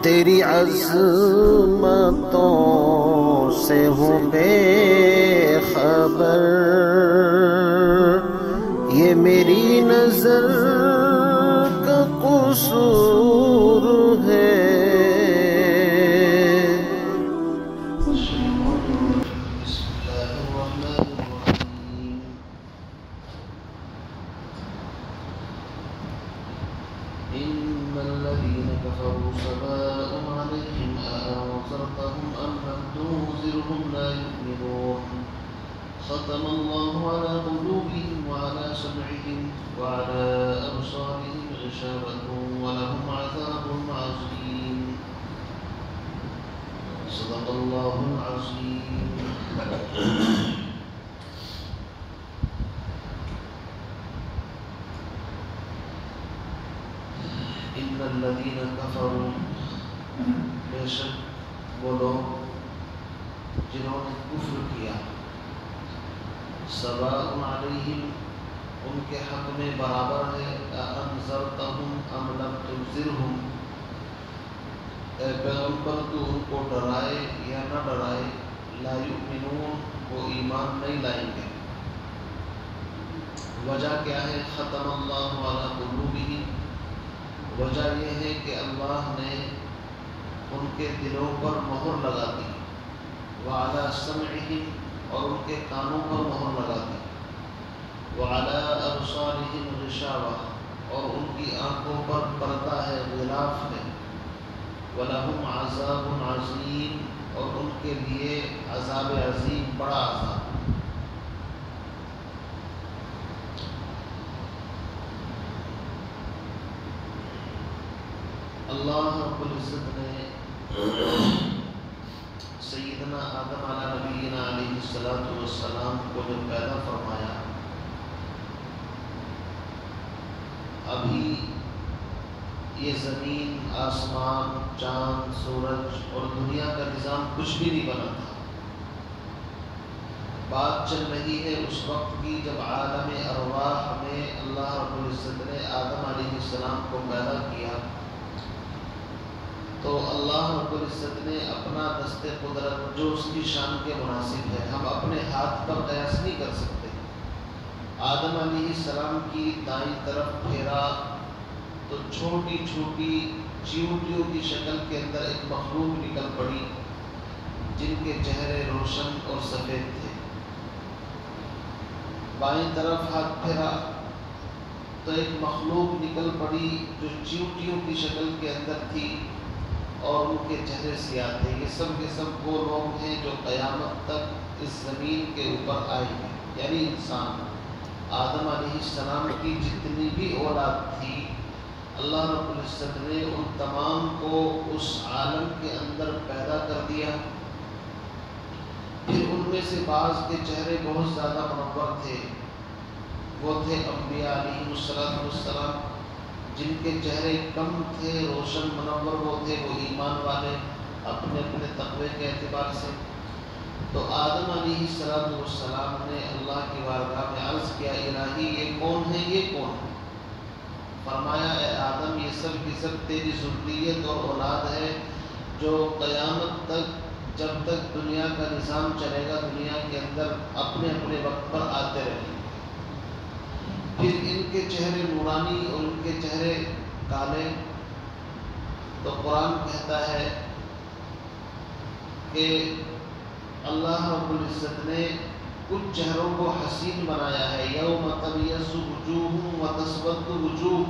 تیری عظمتوں سے ہوں بے خبر، یہ میری نظر کا قصور ہے۔ إن الذين كفروا سواء عليهم أأنذرتهم أم لم تنذرهم لا يؤمنون ختم الله على قلوبهم وعلى سمعهم وعلى أبصارهم غشاوة ولهم عذاب عظيم صدق الله العظيم. ان الذین کفروا، بے شک وہ لوگ جنہوں نے کفر کیا، سواء علیہم، ان کے حق میں برابر ہے، اانذرتہم ام لم تنذرہم، اے پیغمبر تو ان کو ڈرائے یا نہ ڈرائے، لا یؤمنون، وہ ایمان نہیں لائیں گے۔ وجہ کیا ہے؟ ختم اللہ علی قلوبہم، وجہ یہ ہے کہ اللہ نے ان کے دلوں پر مہر لگا دی، وعلی سمعہم، اور ان کے کانوں پر مہر لگا دی، وعلی ابصارہم غشاوہ، اور ان کی آنکھوں پر پردہ ہے، غلاف ہے، ولہم عذاب عظیم، اور ان کے لیے عذاب عظیم، بڑا عذاب۔ اللہ رب العزت نے سیدنا آدم علیہ نبینا علیہ السلام کو جب پیدا فرمایا، ابھی یہ زمین، آسمان، چاند، سورج اور دنیا کا نظام کچھ بھی نہیں بنا تھا۔ بات چل رہی ہے اس وقت کی جب عالم ارواح میں اللہ رب العزت نے آدم علیہ السلام کو پیدا کیا، تو اللہ رب العزت نے اپنا دست قدرت جو اس کی شان کے مناسب ہے، ہم اپنے ہاتھ پر قیاس نہیں کر سکتے، آدم علیہ السلام کی دائیں طرف پھیرا تو چھوٹی چھوٹی چیونٹیوں کی شکل کے اندر ایک مخلوق نکل پڑی جن کے چہرے روشن اور سفید تھے۔ بائیں طرف ہاتھ پھیرا تو ایک مخلوق نکل پڑی جو چیونٹیوں کی شکل کے اندر تھی اور ان کے چہرے سیاہ تھے۔ یہ سب کے سب وہ لوگ ہیں جو قیامت تک اس زمین کے اوپر آئے ہیں، یعنی انسان۔ آدم علیہ السلام کی جتنی بھی اولاد تھی، اللہ رب العزت نے ان تمام کو اس عالم کے اندر پیدا کر دیا۔ پھر ان میں سے بعض کے چہرے بہت زیادہ منور تھے، وہ تھے انبیاء علیہ السلام، جن کے چہرے کم تھے، روشن منور وہ تھے، وہ ایمان والے اپنے اپنے تقوی کے اعتبار سے۔ تو آدم علیہ السلام نے اللہ کی بارگاہ میں عرض کیا، الہی یہ کون ہے، یہ کون ہے؟ فرمایا، اے آدم، یہ سب کی سب تیری ذریت اور اولاد ہے جو قیامت تک، جب تک دنیا کا نظام چلے گا، دنیا کے اندر اپنے اپنے وقت پر آتے رہیں گے۔ پھر ان کے چہرے نورانی اور ان کے چہرے کالے، تو قرآن کہتا ہے کہ اللہ رب العزت نے کچھ چہروں کو حسین بنایا ہے، یوم تبیض وجوہ وتسود وجوہ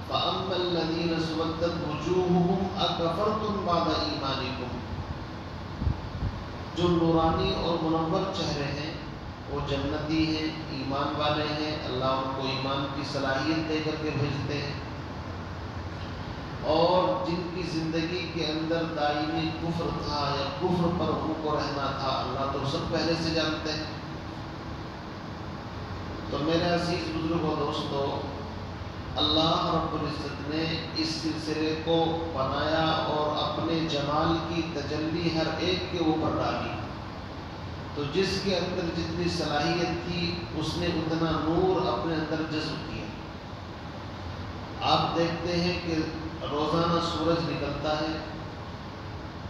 فاما الذین اسودت وجوہہم اکفرتم بعد ایمانکم۔ جو نورانی اور منور چہرے ہیں وہ جنتی ہیں، ایمان والے ہیں، اللہ ان کو ایمان کی صلاحیت دے کر کے بھیجتے ہیں۔ اور جن کی زندگی کے اندر دائمی کفر تھا یا کفر پر ان کو رہنا تھا، اللہ تو سب پہلے سے جانتے ہیں۔ تو میرے عزیز بزرگوں دوستو، اللہ رب العزت نے اس سلسلے کو بنایا اور اپنے جمال کی تجلی ہر ایک کے اوپر ڈالی۔ تو جس کے اندر جتنی صلاحیت تھی اس نے اتنا نور اپنے اندر جذب کیا۔ آپ دیکھتے ہیں کہ روزانہ روزانہ سورج نکلتا ہے،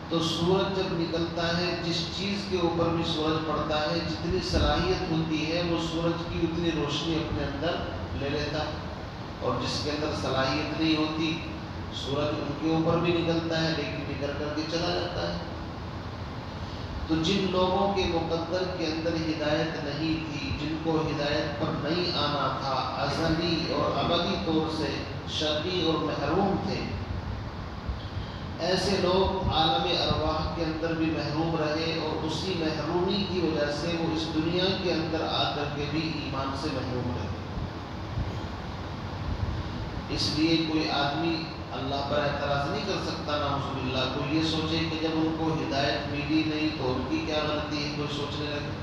تو سورج جب نکلتا ہے جس چیز کے اوپر بھی سورج پڑتا ہے جتنی صلاحیت ہوتی ہے وہ سورج کی اتنی روشنی اپنے اندر لے لیتا ہے، اور جس کے اندر صلاحیت نہیں ہوتی سورج ان کے اوپر بھی نکلتا ہے لیکن نکل کر کے چلا جاتا ہے۔ تو جن لوگوں کے مقدر کے اندر ہدایت نہیں تھی، جن کو ہدایت پر نہیں آنا تھا، ازلی اور ابدی طور سے شقی اور محروم تھے، ایسے لوگ عالم ارواح کے اندر بھی محروم رہے، اور اسی محرومی کی وجہ سے وہ اس دنیا کے اندر آ کر کے بھی ایمان سے محروم رہے۔ اس لیے کوئی آدمی اللہ پر اعتراض نہیں کر سکتا، نعوذ باللہ، کوئی یہ سوچے کہ جب ان کو ہدایت ملی نہیں تو ان کی کیا غلطی ہے، کوئی سوچنے لگے۔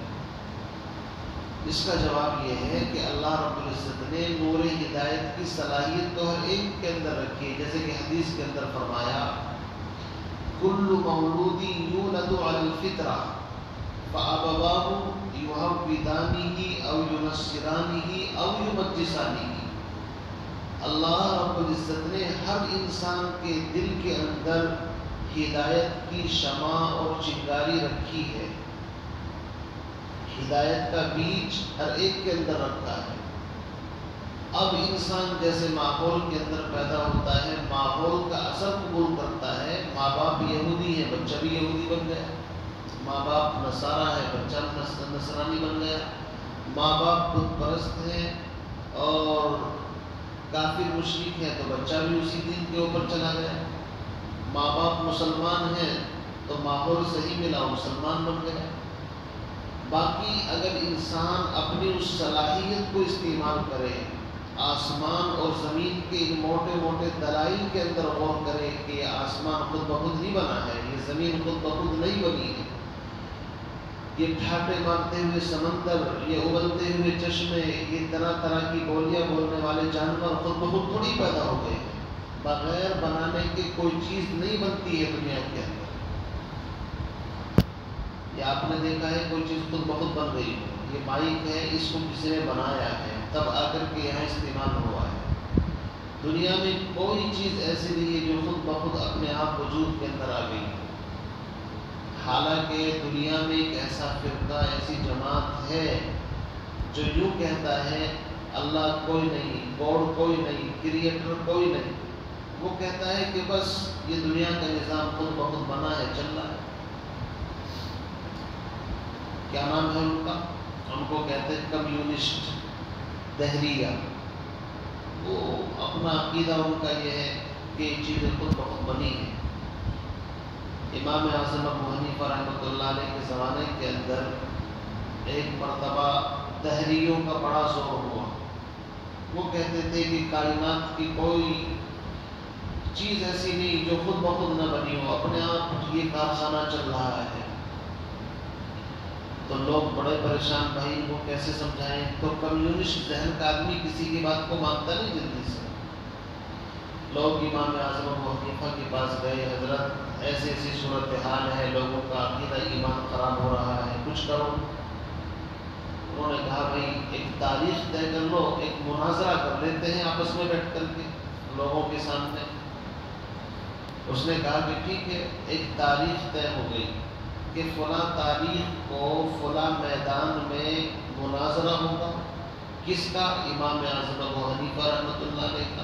اس کا جواب یہ ہے کہ اللہ رب العزت نے نور ہدایت کی صلاحیت تو ہر ایک کے اندر رکھی ہے، جیسے کہ حدیث کے اندر فرمایا کل مولود یولد علی الفطرہ فابواہ یحودانہ او ینصرانہ او یمجسانہ۔ اللہ رب العزت نے ہر انسان کے دل کے اندر ہدایت کی شمع اور چنگاری رکھی ہے، ہدایت کا بیج ہر ایک کے اندر رکھا ہے۔ اب انسان جیسے ماحول کے اندر پیدا ہوتا ہے، ماحول کا اثر قبول کرتا ہے، ماں باپ یہودی ہیں بچہ بھی یہودی بن گیا، ماں باپ نصارہ ہے بچہ نصرانی بن گیا، ماں باپ بت پرست ہیں اور کافر مشرک ہے تو بچہ بھی اسی دین کے اوپر چلا گیا، ماں باپ مسلمان ہیں تو ماحول صحیح ملا مسلمان بن گیا۔ باقی اگر انسان اپنی اس صلاحیت کو استعمال کرے، آسمان اور زمین کے ان موٹے موٹے دلائل کے اندر غور کرے کہ یہ آسمان خود بخود ہی بنا ہے، یہ زمین خود بخود نہیں بنی ہے، یہ ٹھاٹے مارتے ہوئے سمندر، یہ ابلتے ہوئے چشمے، یہ طرح طرح کی بولیاں بولنے والے جانور خود بخود تھوڑی پیدا ہو گئے ہیں، بغیر بنانے کے کوئی چیز نہیں بنتی ہے دنیا کے اندر۔ یہ آپ نے دیکھا ہے کوئی چیز خود بخود بن گئی ہے، یہ مائک ہے اس کو کسی نے بنایا ہے تب آ کر کے یہاں استعمال ہوا ہے۔ دنیا میں کوئی چیز ایسی نہیں ہے جو خود بخود اپنے آپ وجود کے اندر آ گئی، حالانکہ دنیا میں ایک ایسا فرقہ، ایسی جماعت ہے جو یوں کہتا ہے اللہ کوئی نہیں، گاڈ کوئی نہیں، کریٹر کوئی نہیں، وہ کہتا ہے کہ بس یہ دنیا کا نظام خود بخود بنا ہے، چل رہا ہے۔ کیا نام ہے ان کا؟ ان کو کہتے ہیں کمیونسٹ، دہریہ۔ وہ اپنا عقیدہ ان کا یہ ہے کہ یہ چیزیں خود بخود بنی ہیں۔ امام اعظم ابو حنیفہ رحمۃ اللہ علیہ کے زمانے کے اندر ایک مرتبہ دہریوں کا بڑا زور ہوا، وہ کہتے تھے کہ کائنات کی کوئی چیز ایسی نہیں جو خود بخود نہ بنی ہو، اپنے آپ یہ کارخانہ چل رہا ہے۔ تو لوگ بڑے پریشان، بھائی وہ کیسے سمجھائیں؟ تو کمیونسٹ ذہن کا آدمی کسی کی بات کو مانتا نہیں جلدی سے۔ لوگ امام اعظم ابو حنیفہ کے پاس گئے، حضرت ایسی ایسی صورتحال ہے، لوگوں کا عقیدہ ایمان خراب ہو رہا ہے، کچھ کرو۔ انہوں نے کہا بھائی ایک تاریخ طے کر لو، ایک مناظرہ کر لیتے ہیں آپس میں بیٹھ کر کے لوگوں کے سامنے۔ اس نے کہا کہ ٹھیک ہے، ایک تاریخ طے ہو گئی کہ فلاں تاریخ کو فلاں میدان میں مناظرہ ہوگا، کس کا؟ امام اعظم ابو حنیفہ رحمۃ اللہ علیہ کا،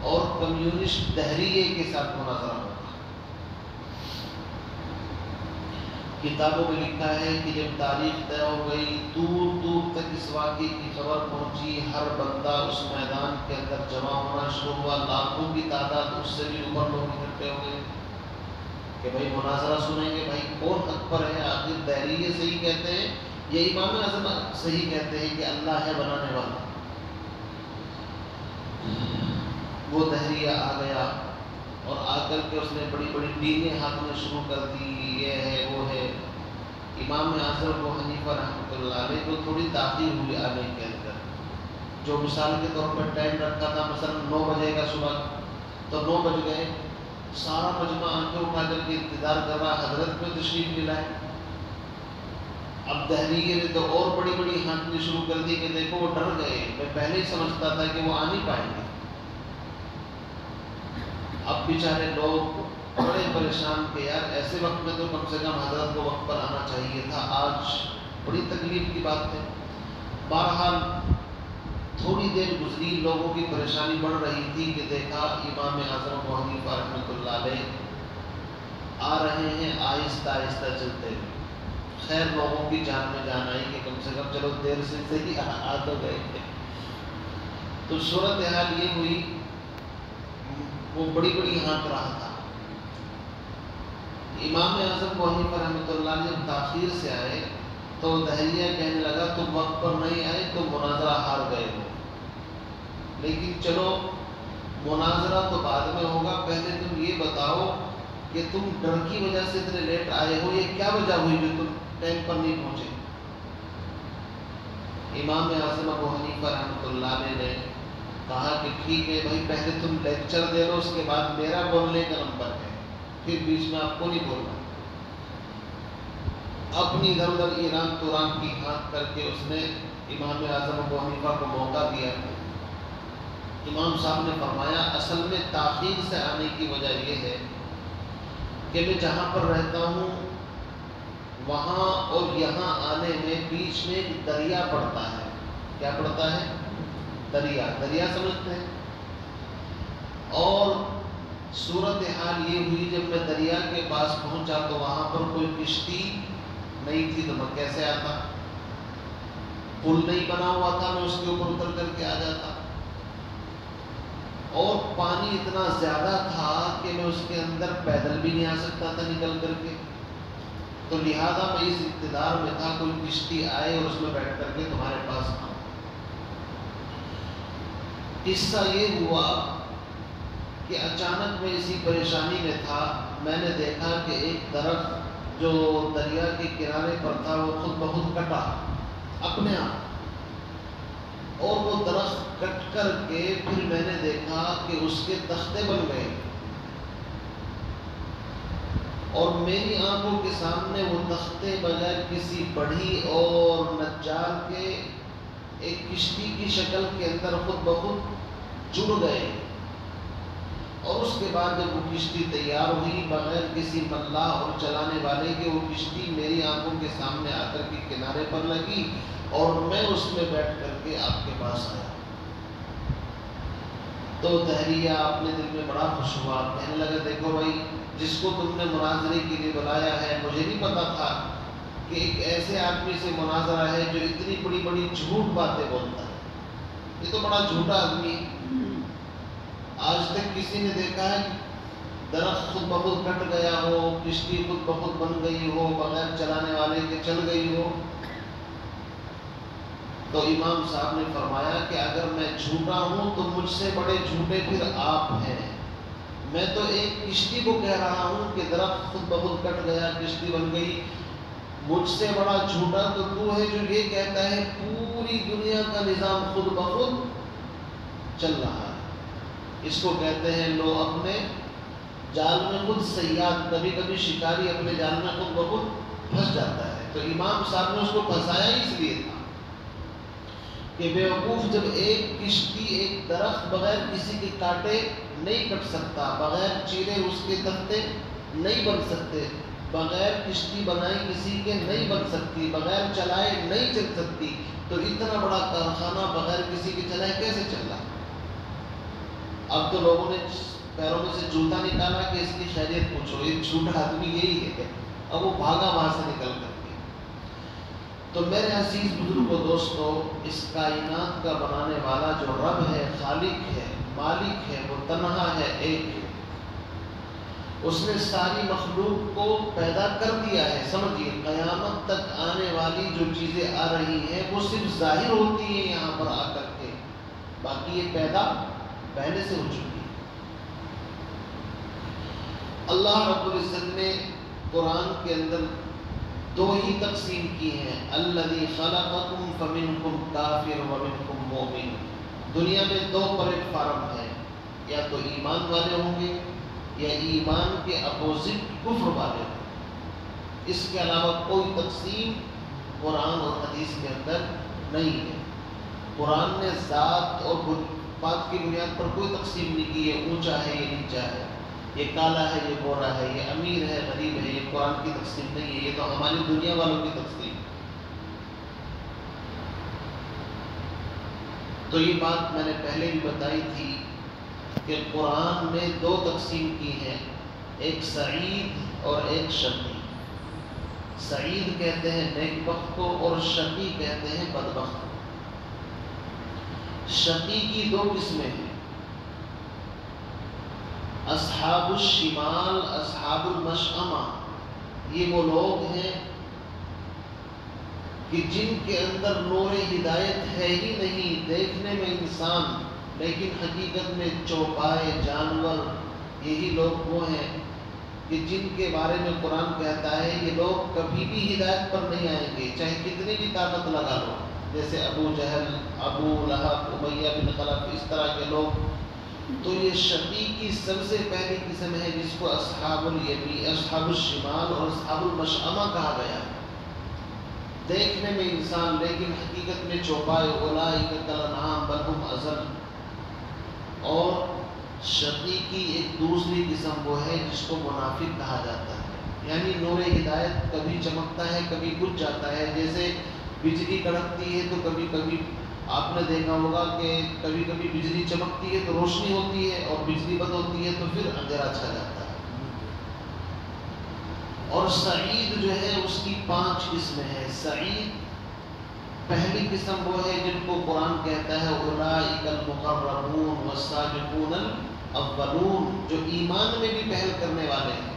اور کمیونسٹ دہریے کے ساتھ مناظرہ ہوگا۔ کتابوں میں لکھا ہے کہ جب تاریخ طے ہو گئی، دور دور تک اس واقعے کی خبر پہنچی، ہر بندہ اس میدان کے اندر جمع ہونا شروع ہوا، لاکھوں کی تعداد، اس سے بھی اوپر لوگ اکٹھے ہو گئے کہ بھائی مناظرہ سنیں گے، بھائی کون حق پر ہے؟ آخر دہریے صحیح کہتے ہیں یا امام اعظم صحیح کہتے ہیں کہ اللہ ہے بنانے والا؟ وہ دہریہ آ گیا اور آ کر کے اس نے بڑی بڑی ٹیمیں ہانکنا شروع کر دی، یہ ہے وہ ہے۔ امام اعظم ابو حنیفہ رحمۃ اللہ علیہ کو تھوڑی تاخیر ہوئی آنے کے اندر، جو مثال کے طور پر ٹائم رکھا تھا مثلا 9 بجے کا صبح، تو 9 بج گئے، سارا مجمع آنکھیں اٹھا کر کے انتظار کر رہا حضرت میں تشریف لائے۔ اب دہریے نے تو اور بڑی بڑی ہانکنے شروع کر دی کہ دیکھو وہ ڈر گئے، میں پہلے ہی سمجھتا تھا کہ وہ آ نہیں پائیں گے۔ اب بیچارے لوگ بڑے پریشان کہ یار ایسے وقت میں تو کم سے کم حضرت کو وقت پر آنا چاہیے تھا، آج بڑی تکلیف کی بات ہے۔ بہرحال تھوڑی دیر گزری، لوگوں کی پریشانی بڑھ رہی تھی کہ دیکھا امام اعظم ابو حنیفہ رحمۃ اللہ علیہ آ رہے ہیں آہستہ آہستہ چلتے ہوئے۔ خیر لوگوں کی جان میں جان آئی کہ کم سے کم چلو دیر سے صحیح آ تو گئے تھے۔ تو صورتحال یہ ہوئی، وہ بڑی بڑی ہانک رہا تھا۔ امام اعظم ابو حنیفہ رحمۃ اللہ علیہ جب تاخیر سے آئے تو دہلیہ کہنے لگا تم وقت پر نہیں آئے تو مناظرہ ہار گئے ہو، لیکن چلو مناظرہ تو بعد میں ہوگا، پہلے تم یہ بتاؤ کہ تم ڈر کی وجہ سے اتنے لیٹ آئے ہو، یہ کیا وجہ ہوئی جو تم ٹائم پر نہیں پہنچے؟ امام اعظم ابو حنیفہ رحمۃ اللہ علیہ نے کہا کہ ٹھیک ہے بھائی، پہلے تم لیکچر دے لو، اس کے بعد میرا بولنے کا نمبر ہے، پھر بیچ میں آپ کو نہیں بولنا۔ اپنی ادھر ادھر ایران توران کی ہاتھ کر کے اس نے امام اعظم ابو حنیفہ کو موقع دیا۔ امام صاحب نے فرمایا اصل میں تاخیر سے آنے کی وجہ یہ ہے کہ میں جہاں پر رہتا ہوں وہاں اور یہاں آنے میں بیچ میں ایک دریا پڑتا ہے۔ کیا پڑتا ہے؟ دریا۔ دریا سمجھتے ہیں؟ اور صورتحال یہ ہوئی جب میں دریا کے پاس پہنچا تو وہاں پر کوئی کشتی نہیں تھی، تو میں کیسے آتا؟ پل نہیں بنا ہوا تھا میں اس کے اوپر اتر کر کے آ جاتا، اور پانی اتنا زیادہ تھا کہ میں اس کے اندر پیدل بھی نہیں آ سکتا تھا نکل کر کے۔ تو لہذا میں اس اقتدار میں تھا کوئی کشتی آئے اور اس میں بیٹھ کر کے تمہارے پاس آؤں۔ قصہ یہ ہوا کہ اچانک میں اسی پریشانی میں تھا، میں نے دیکھا کہ ایک درخت جو دریا کے کنارے پر تھا وہ خود بخود کٹا اپنے آپ، اور وہ درخت کٹ کر کے پھر میں نے دیکھا کہ اس کے تختے بن گئے، اور میری آنکھوں کے سامنے وہ تختے بغیر کسی بڑھی اور نجار کے ایک کشتی کی شکل کے اندر خود بخود جڑ گئے۔ اور اس کے بعد جب وہ کشتی تیار ہوئی بغیر کسی ملاح اور چلانے والے کے، وہ کشتی میری آنکھوں کے سامنے آ کر کے کنارے پر لگی اور میں اس میں بیٹھ کر کے آپ کے پاس آیا۔ تو دہلیہ اپنے دل میں بڑا خوش ہوا، کہنے لگا دیکھو بھائی، جس کو تم نے مناظرے کے لیے بلایا ہے، مجھے نہیں پتا تھا کہ ایک ایسے آدمی سے مناظرہ ہے جو اتنی بڑی بڑی جھوٹ باتیں بولتا ہے، یہ تو بڑا جھوٹا آدمی ہے۔ آج تک کسی نے دیکھا ہے درخت خود بخود کٹ گیا ہو، کشتی خود بخود بن گئی ہو، بغیر چلانے والے کے چل گئی ہو؟ تو امام صاحب نے فرمایا کہ اگر میں جھوٹا ہوں تو مجھ سے بڑے جھوٹے پھر آپ ہیں۔ میں تو ایک کشتی کو کہہ رہا ہوں کہ درخت خود بخود کٹ گیا، کشتی بن گئی، مجھ سے بڑا جھوٹا تو ہے جو یہ کہتا ہے پوری دنیا کا نظام خود بخود چل رہا ہے۔ اس کو کہتے ہیں لو اپنے جال میں خود صیاد، کبھی کبھی شکاری اپنے جال میں خود بخود پھنس جاتا ہے۔ تو امام صاحب نے اس کو پھنسایا اس لیے تھا کہ بیوقوف، جب ایک کشتی ایک درخت بغیر کسی کے کاٹے نہیں کٹ سکتا، بغیر چیرے اس کے تختے نہیں بن سکتے، بغیر کشتی بنائی کسی کے نہیں بن سکتی، بغیر چلائے نہیں چل سکتی، تو اتنا بڑا کارخانہ بغیر کسی کے چلائے کیسے چل رہا؟ اب تو لوگوں نے پیروں میں سے جوتا نکالا کہ اس کی خیریت پوچھو، یہ جھوٹا آدمی یہی ہے۔ اب وہ بھاگا وہاں سے نکل کر کے۔ تو میرے عزیز بزرگوں دوستو، اس کائنات کا بنانے والا جو رب ہے، خالق ہے، مالک ہے، وہ تنہا ہے، ایک ہے۔ اس نے ساری مخلوق کو پیدا کر دیا ہے۔ سمجھیے قیامت تک آنے والی جو چیزیں آ رہی ہیں وہ صرف ظاہر ہوتی ہیں یہاں پر آ کر کے، باقی یہ پیدا پہلے سے ہو چکی ہے۔ اللہ رب العزت نے قرآن کے اندر دو ہی تقسیم کی ہیں، الذی خلقکم فمنکم کافر ومنکم مؤمن۔ دنیا میں دو پلیٹ فارم ہیں، یا تو ایمان والے ہوں گے یا ایمان کے اپوزٹ کفر والے ہوں گے۔ اس کے علاوہ کوئی تقسیم قرآن اور حدیث کے اندر نہیں ہے۔ قرآن نے ذات اور بات کی بنیاد پر کوئی تقسیم نہیں کی ہے، اونچا ہے یا نیچا ہے۔ یہ کالا ہے، یہ گورا ہے، یہ امیر ہے، غریب ہے، یہ قرآن کی تقسیم نہیں ہے، یہ تو ہماری دنیا والوں کی تقسیم ہے۔ تو یہ بات میں نے پہلے بھی بتائی تھی کہ قرآن میں دو تقسیم کی ہیں، ایک سعید اور ایک شقی۔ سعید کہتے ہیں نیک بخت کو اور شقی کہتے ہیں بدبخت کو۔ شقی کی دو قسمیں ہیں، اصحاب الشمال، اصحاب المشأمہ۔ یہ وہ لوگ ہیں کہ جن کے اندر نور ہدایت ہے ہی نہیں، دیکھنے میں انسان لیکن حقیقت میں چوپائے جانور۔ یہی لوگ وہ ہیں کہ جن کے بارے میں قرآن کہتا ہے یہ لوگ کبھی بھی ہدایت پر نہیں آئیں گے، چاہے کتنی بھی طاقت لگا لو، جیسے ابو جہل، ابو لہب، امیہ بن خلف، اس طرح کے لوگ۔ تو یہ شقی کی سب سے پہلی قسم ہے جس کو اصحاب الیمین، اصحاب الشمال اور اصحاب المشأمہ کہا گیا۔ دیکھنے میں انسان لیکن حقیقت میں چوپائے، اولئک کالانعام بل ھم اضل۔ اور شقی کی ایک دوسری قسم وہ ہے جس کو منافق کہا جاتا ہے، یعنی نور ہدایت کبھی چمکتا ہے کبھی بجھ جاتا ہے، جیسے بجلی کڑکتی ہے تو کبھی کبھی آپ نے دیکھا ہوگا کہ کبھی کبھی بجلی چمکتی ہے تو روشنی ہوتی ہے، اور بجلی بند ہوتی ہے تو پھر اندھیرا چھا جاتا ہے۔ اور سعید جو ہے اس کی 5 قسمیں ہیں۔ سعید پہلی قسم وہ ہے جن کو قرآن کہتا ہے اولئک المقربون والسابقون الاولون، جو ایمان میں بھی پہل کرنے والے ہیں،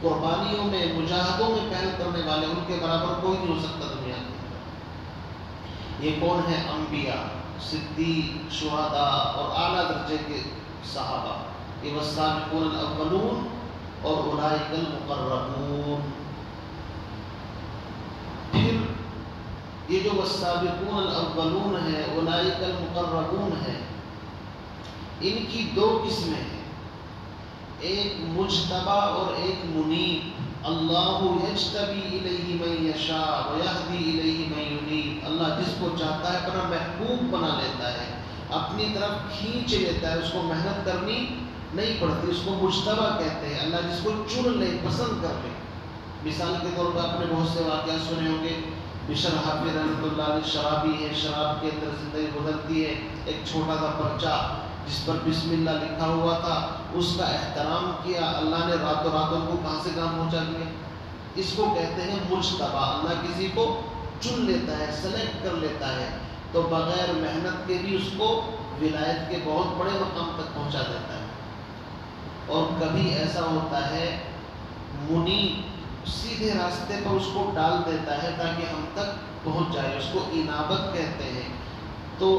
قربانیوں میں، مجاہدوں میں پہل کرنے والے، ان کے برابر کوئی نہیں ہو سکتا دنیا کے اندر۔ یہ کون ہے؟ انبیاء، صدیق، شہداء اور اعلیٰ درجے کے صحابہ، یہ والسابقون الاولون اور اولئک المقربون۔ پھر یہ جو والسابقون الاولون ہے، اولئک المقربون ہے، ان کی 2 قسمیں ہیں، ایک مجتبی اور ایک منیب۔ اللہ یجتبی الیہ من یشاء ویہدی الیہ من ینیب۔ اللہ جس کو چاہتا ہے اپنا محبوب بنا لیتا ہے، اپنی طرف کھینچ لیتا ہے، اس کو محنت کرنی نہیں پڑتی، اس کو مجتبی کہتے ہیں۔ اللہ جس کو چن لے، پسند کر لے۔ مثال کے طور پر آپ نے بہت سے واقعات سنے ہوں گے، بشر حافظ رحمۃ اللہ علیہ شرابی ہے، شراب کے اندر زندگی گزرتی ہے، ایک چھوٹا سا پرچہ جس پر بسم اللہ لکھا ہوا تھا، اس کا احترام کیا، اللہ نے راتوں راتوں کو کہاں سے کام پہنچا دیا۔ اس کو کہتے ہیں مجتبی۔ اللہ کسی کو چن لیتا ہے، سلیکٹ کر لیتا ہے، تو بغیر محنت کے بھی اس کو ولایت کے بہت بڑے مقام تک پہنچا دیتا ہے۔ اور کبھی ایسا ہوتا ہے منیب، سیدھے راستے پر اس کو ڈال دیتا ہے تاکہ ہم تک پہنچ جائے، اس کو انابت کہتے ہیں۔ تو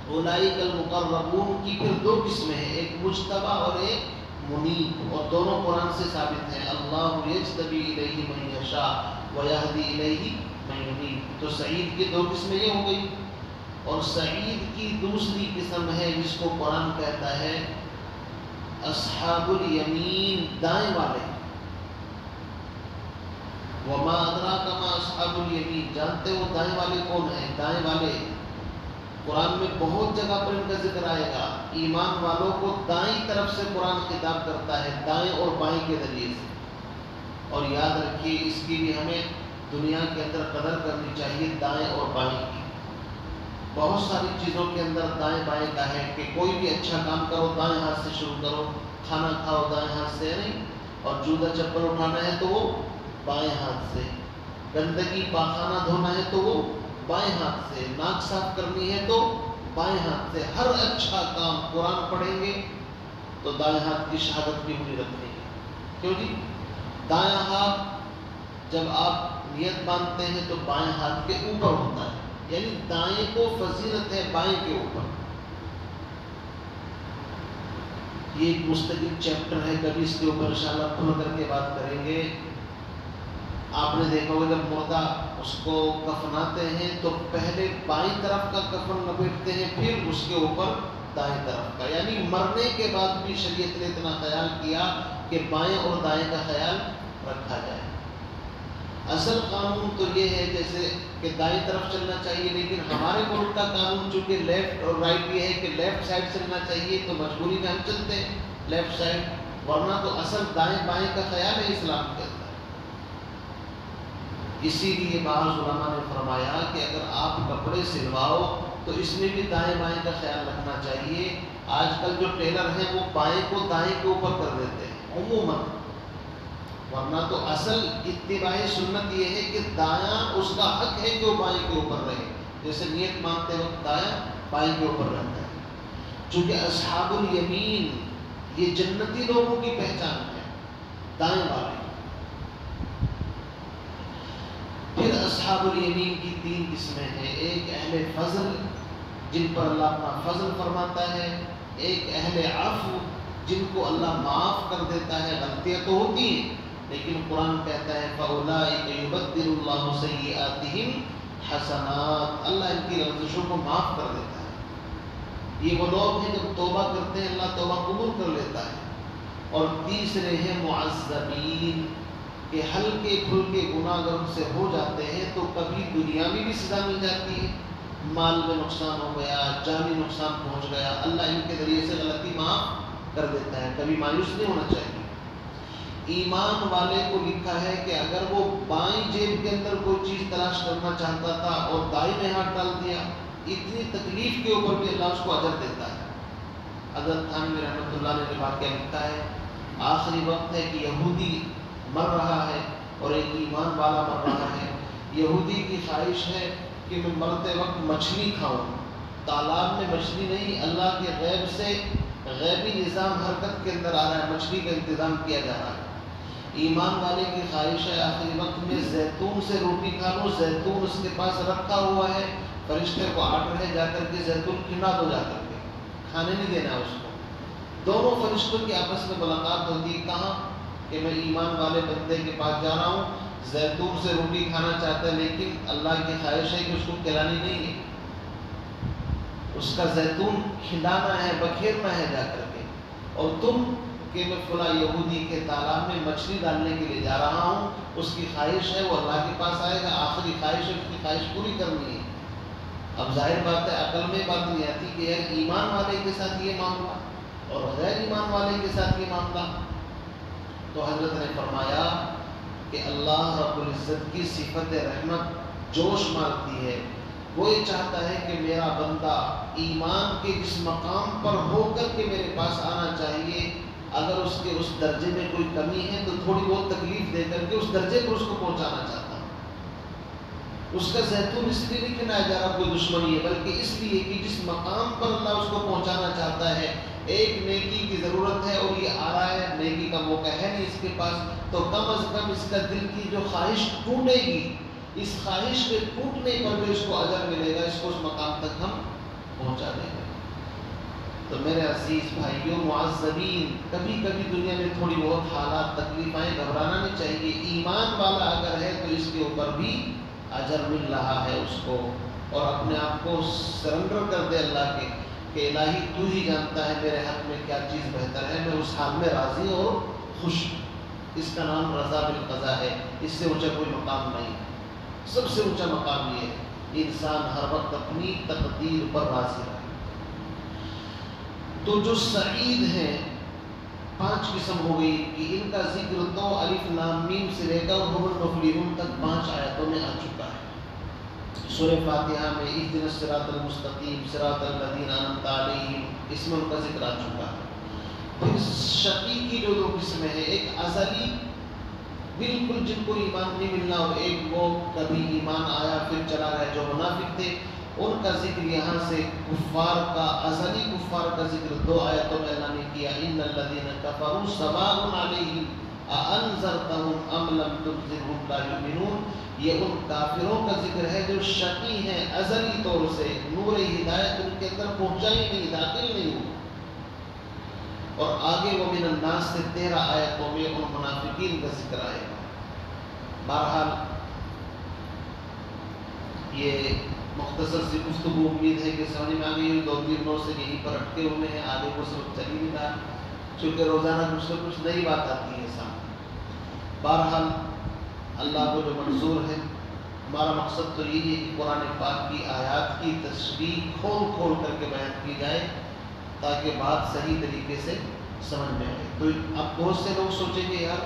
اولئک المقربون کی پھر 2 قسمیں ہیں، ایک مجتبی اور ایک منیب، اور دونوں قرآن سے ثابت ہیں۔ اللہ یجتبی الیہ من یشاء ویہدی الیہ من ینیب۔ تو سعید کی 2 قسمیں یہ ہو گئی۔ اور سعید کی دوسری قسم ہے جس کو قرآن کہتا ہے اصحاب الیمین، دائیں والے۔ وما ادراک ما اصحاب الیمین، جانتے ہو دائیں والے کون ہیں؟ دائیں والے قرآن میں بہت جگہ پر ان کا ذکر آئے گا۔ ایمان والوں کو دائیں طرف سے قرآن خطاب کرتا ہے، دائیں اور بائیں کے ذریعے سے۔ اور یاد رکھیے اس کی بھی ہمیں دنیا کے اندر قدر کرنی چاہیے، دائیں اور بائیں کی۔ بہت ساری چیزوں کے اندر دائیں بائیں کا ہے کہ کوئی بھی اچھا کام کرو دائیں ہاتھ سے شروع کرو، کھانا کھاؤ دائیں ہاتھ سے نہیں، اور جوتا چپل اٹھانا ہے تو وہ بائیں ہاتھ سے، گندگی پاخانہ دھونا ہے تو وہ بائیں ہاتھ سے، ناک صاف کرنی ہے تو بائیں ہاتھ سے۔ ہر اچھا کام قرآن پڑھیں گے تو دائیں ہاتھ کی شہادت بھی ہونی رکھنی ہے۔ کیوں جی؟ دائیں ہاتھ جب آپ نیت باندھتے ہیں تو بائیں ہاتھ کے اوپر ہوتا ہے، یعنی دائیں کو فضیلت ہے بائیں کے اوپر۔ یہ ایک مستقل چیپٹر ہے، کبھی اس کے اوپر انشاءاللہ کھل کر کے بات کریں گے۔ آپ نے دیکھا ہوگا جب مردہ اس کو کفناتے ہیں تو پہلے بائیں طرف کا کفن لپیٹتے ہیں، پھر اس کے اوپر دائیں طرف کا، یعنی مرنے کے بعد بھی شریعت نے اتنا خیال کیا کہ بائیں اور دائیں کا خیال رکھا جائے۔ اصل قانون تو یہ ہے جیسے کہ دائیں طرف چلنا چاہیے، لیکن ہمارے ملک کا قانون چونکہ لیفٹ اور رائٹ یہ ہے کہ لیفٹ سائڈ چلنا چاہیے، تو مجبوری میں ہم چلتے ہیں۔ لیفٹ سائڈ، ورنہ تو اصل دائیں بائیں کا خیال ہے اسلام کے اندر۔ اسی لیے بعض علماء نے فرمایا کہ اگر آپ کپڑے سلواؤ تو اس میں بھی دائیں بائیں کا خیال رکھنا چاہیے۔ آج کل جو ٹیلر ہیں وہ بائیں کو دائیں کے اوپر کر دیتے ہیں عموماً، ورنہ تو اصل اتباع سنت یہ ہے کہ دایاں اس کا حق ہے کہ وہ بائیں کے اوپر رہے، جیسے نیت مانگتے وقت دایاں بائیں کے اوپر رہتا ہے۔ چونکہ اصحاب الیمین یہ جنتی لوگوں کی پہچان ہے، دائیں والے۔ پھر اصحاب الیمین کی 3 قسمیں ہیں، ایک اہل فضل جن پر اللہ اپنا فضل فرماتا ہے، ایک اہل عفو جن کو اللہ معاف کر دیتا ہے، غلطیاں تو ہوتی ہیں لیکن قرآن کہتا ہے فَأُولَٰئِكَ يُبَدِّلُ اللَّهُ سَيِّئَاتِهِمْ حَسَنَاتٍ، اللہ ان کی لغزشوں کو معاف کر دیتا ہے۔ یہ وہ لوگ ہیں جب توبہ کرتے ہیں اللہ توبہ قبول کر لیتا ہے۔ اور تیسرے ہیں معذبین کہ ہلکے پھلکے گناہ اگر ان سے ہو جاتے ہیں تو کبھی دنیا میں بھی سزا مل جاتی ہے، مال میں نقصان ہو گیا، جانی نقصان پہنچ گیا، اللہ ان کے ذریعے سے غلطی معاف کر دیتا ہے، کبھی مایوس نہیں ہونا چاہیے۔ ایمان والے کو لکھا ہے کہ اگر وہ بائیں جیب کے اندر کوئی چیز تلاش کرنا چاہتا تھا اور دائیں میں ہاتھ ڈال دیا، اتنی تکلیف کے اوپر بھی اللہ اس کو اجر دیتا ہے۔ حضرت تھانوی رحمۃ اللہ نے واقعہ لکھا ہے، آخری وقت ہے کہ یہودی مر رہا ہے اور ایک ایمان والا مر رہا ہے۔ یہودی کی خواہش ہے کہ میں مرتے وقت مچھلی کھاؤں، تالاب میں مچھلی نہیں، اللہ کے غیب سے غیبی نظام حرکت کے اندر آ رہا ہے، مچھلی کا انتظام کیا جا رہا ہے۔ ایمان والے کی خواہش ہے آخری وقت میں زیتون سے روٹی کھا لوں، زیتون اس کے پاس رکھا ہوا ہے، فرشتے کو آرڈر ہے جا کر کے زیتون کھلا دو، جا کر کے کھانے نہیں دینا ہے اس کو۔ دونوں فرشتوں کی آپس میں ملاقات ہوتی ہے، کہاں کہ میں ایمان والے بندے کے پاس جا رہا ہوں، زیتون سے روٹی کھانا چاہتا ہے لیکن اللہ کی خواہش ہے کہ اس کو کھلانی نہیں ہے، اس کا زیتون کھلانا ہے، بکھیرنا ہے جا کر کے، اور تم کہ میں فلاں یہودی کے تالاب میں مچھلی ڈالنے کے لیے جا رہا ہوں، اس کی خواہش ہے وہ اللہ کے پاس آئے گا، آخری خواہش ہے اس کی خواہش پوری کرنی ہے۔ اب ظاہر بات ہے عقل میں بات نہیں آتی کہ یار ایمان والے کے ساتھ یہ معاملہ اور غیر ایمان والے کے ساتھ یہ معاملہ۔ تو حضرت نے فرمایا کہ اللہ رب العزت کی صفت رحمت جوش مارتی ہے، وہ یہ چاہتا ہے کہ میرا بندہ ایمان کے جس مقام پر ہو کر کے میرے پاس آنا چاہیے، اگر اس کے اس درجے میں کوئی کمی ہے تو تھوڑی بہت تکلیف دے کر کے اس درجے پر اس کو پہنچانا چاہتا ہوں۔ اس کا زیتون اس لیے نہیں کھلایا جا رہا کوئی دشمنی ہے، بلکہ اس لیے کہ جس مقام پر اللہ اس کو پہنچانا چاہتا ہے، ایک نیکی کی ضرورت ہے اور یہ آ رہا ہے، نیکی کا موقع ہے نہیں اس کے پاس، تو کم از کم اس کا دل کی جو خواہش ٹوٹے گی، اس خواہش کے ٹوٹنے پر بھی اس کو اجر ملے گا، اس کو اس مقام تک ہم پہنچا دیں گے۔ تو میرے عزیز بھائیوں، معذبین، کبھی کبھی دنیا میں تھوڑی بہت حالات تکلیف آئیں، گھبرانا نہیں چاہیے، ایمان والا اگر ہے تو اس کے اوپر بھی اجر مل رہا ہے اس کو، اور اپنے آپ کو سرنڈر کر دے اللہ کے کہ الہی تو ہی جانتا ہے میرے حق میں کیا چیز بہتر ہے، میں اس حال میں راضی اور خوش ہوں۔ اس کا نام رضا بالقضاء ہے، اس سے اونچا کوئی مقام نہیں۔ سب سے اونچا مقام یہ ہے انسان ہر وقت اپنی تقدیر پر راضی رہے۔ تو جو سعید ہیں 5 قسم ہو گئی کہ ان کا ذکر تو الف لام میم سے لے کر هم المفلحون تک 5 آیتوں میں آ چکا ہے۔ سورہ فاتحہ میں اهدنا الصراط المستقیم صراط الذین انعمت علیہم، اس میں ان کا ذکر آ چکا ہے۔ پھر شقی کی جو 2 قسمیں ہیں، ایک ازلی بالکل جن کو ایمان نہیں ملنا، اور ایک وہ کبھی ایمان آیا پھر چلا گیا جو منافق تھے، ان کا ذکر یہاں سے کفار کا، ازلی کفار کا ذکر 2 آیتوں میں اللہ نے کیا، ان الذین کفروا سواء علیہم اانذرتہم ام لم تنذرہم لا یؤمنون۔ یہ ان کافروں کا ذکر ہے جو شقی ہیں ازلی طور سے، نور ہدایت ان کے اندر پہنچا ہی نہیں، داخل نہیں ہوا۔ اور آگے وہ من الناس سے 13 آیتوں میں ان منافقین کا ذکر آئے گا۔ بہرحال یہ مختصر سی گفتگو امید ہے کہ سمجھ میں آ گئی، 2-3 نوٹ سے یہیں پر اٹکے ہوئے ہیں، آگے کو سبق چل ہی نہیں رہا، چونکہ روزانہ کچھ نہ کچھ نئی بات آتی ہے سامنے۔ بہرحال اللہ کو جو منظور ہے، ہمارا مقصد تو یہی ہے کہ قرآن پاک کی آیات کی تشریح کھول کھول کر کے بیان کی جائے تاکہ بات صحیح طریقے سے سمجھ میں آئے. تو اب بہت سے لوگ سوچیں گے یار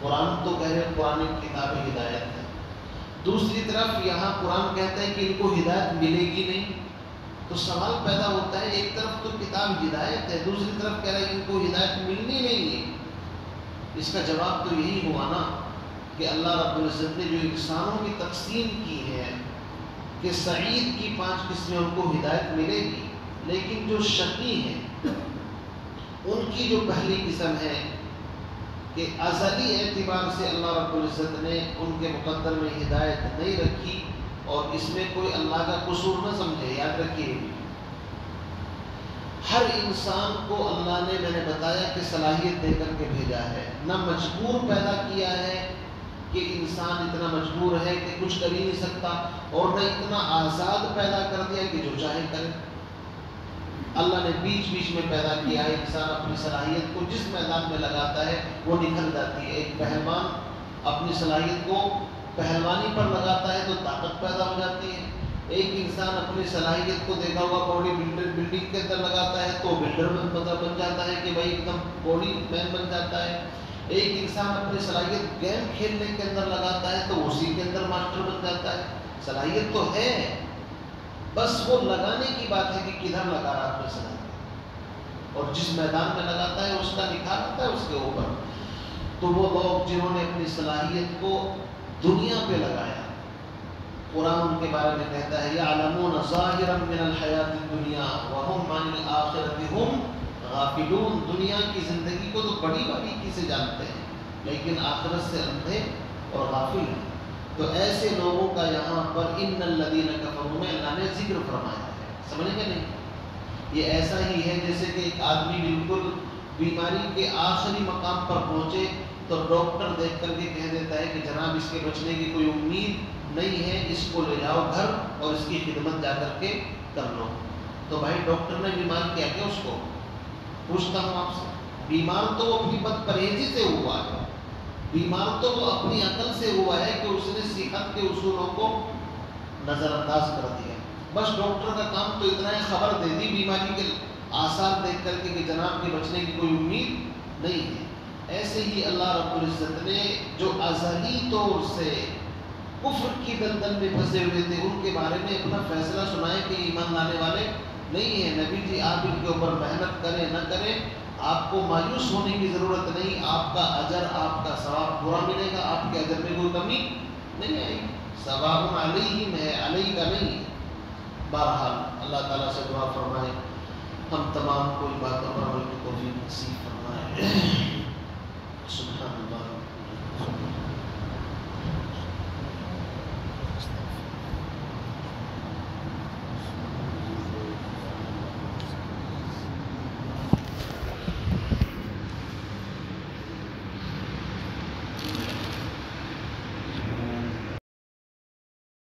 قرآن تو کہہ رہے قرآن کتاب ہدایت ہے، دوسری طرف یہاں قرآن کہتا ہے کہ ان کو ہدایت ملے گی نہیں. تو سوال پیدا ہوتا ہے ایک طرف تو کتاب ہدایت ہے، دوسری طرف کہہ رہا ہے ان کو ہدایت ملنی نہیں ہے. اس کا جواب تو یہی ہوا نا کہ اللہ رب العزت نے جو انسانوں کی تقسیم کی ہے کہ سعید کی 5 قسمیں ان کو ہدایت ملے گی، لیکن جو شقی ہیں ان کی جو پہلی قسم ہے کہ ازلی اعتبار سے اللہ رب العزت نے ان کے مقدر میں ہدایت نہیں رکھی اور اس میں کوئی اللہ کا قصور نہ سمجھے. یاد رکھیے ہر انسان کو اللہ نے، میں نے بتایا کہ صلاحیت دے کر کے بھیجا ہے، نہ مجبور پیدا کیا ہے کہ انسان اتنا مجبور ہے کہ کچھ کر ہی نہیں سکتا، اور نہ اتنا آزاد پیدا کر دیا کہ جو چاہے کرے. اللہ نے بیچ بیچ میں پیدا کیا ہے. انسان اپنی صلاحیت کو جس میدان میں لگاتا ہے وہ نکل جاتی ہے. ایک پہلوان اپنی صلاحیت کو پہلوانی پر لگاتا ہے تو طاقت پیدا ہو جاتی ہے. ایک انسان اپنی صلاحیت کو دیکھا ہوا باڈی بلڈنگ کے اندر لگاتا ہے تو بلڈر بن جاتا ہے کہ بھائی ایک دم باڈی مین بن جاتا ہے. ایک انسان اپنی صلاحیت گیم کھیلنے کے اندر لگاتا ہے تو اسی کے اندر ماسٹر بن جاتا ہے. صلاحیت تو ہے، بس وہ لگانے کی بات ہے کہ کدھر لگا رہا اپنی صلاحیت، اور جس میدان میں لگاتا ہے اس کا نکھار ہوتا ہے اس کے اوپر. تو وہ لوگ جنہوں نے اپنی صلاحیت کو دنیا پہ لگایا، قرآن ان کے بارے میں کہتا ہے یعلمون ظاہرا من الحیات الدنیا وهم عن الآخرۃ هم غافلون. دنیا کی زندگی کو تو بڑی باریکی سے جانتے ہیں لیکن آخرت سے اندھے اور غافل ہیں. تو ایسے لوگوں کا یہاں پر ان الذین کفروا میں اللہ نے ذکر فرمایا ہے. سمجھیں گے نہیں؟ یہ ایسا ہی ہے جیسے کہ ایک آدمی بالکل بیماری کے آخری مقام پر پہنچے تو ڈاکٹر دیکھ کر کے کہہ دیتا ہے کہ جناب اس کے بچنے کی کوئی امید نہیں ہے، اس کو لے جاؤ گھر اور اس کی خدمت جا کر کے کر لو. تو بھائی ڈاکٹر نے بیمار کیا کہ اس کو پوچھتا ہوں آپ سے، بیمار تو وہ اپنی بد پرہیزی سے ہوا ہے، بیمار تو وہ اپنی عقل سے ہوا ہے کہ اس نے صحت کے اصولوں کو نظر انداز کر دیا. بس ڈاکٹر کا کام تو اتنا ہے خبر دے دی بیماری کے آثار دیکھ کر کے کہ جناب کے بچنے کی کوئی امید نہیں ہے. ایسے ہی اللہ رب العزت نے جو ازلی طور سے کفر کی دلدل میں پھنسے ہوئے تھے ان کے بارے میں اپنا فیصلہ سنائے کہ ایمان لانے والے نہیں ہیں. نبی جی آپ ان کے اوپر محنت کریں نہ کریں آپ کو مایوس ہونے کی ضرورت نہیں. آپ کا اجر، آپ کا ثواب پورا ملے گا، آپ کے اجر میں کوئی کمی نہیں آئے گی. ثواب علیہم ہے، علیہ کا نہیں. بہرحال اللہ تعالیٰ سے دعا فرمائے ہم تمام کو ان باتوں پر عمل کی توفیق نصیب فرمائے. سبحان اللہ.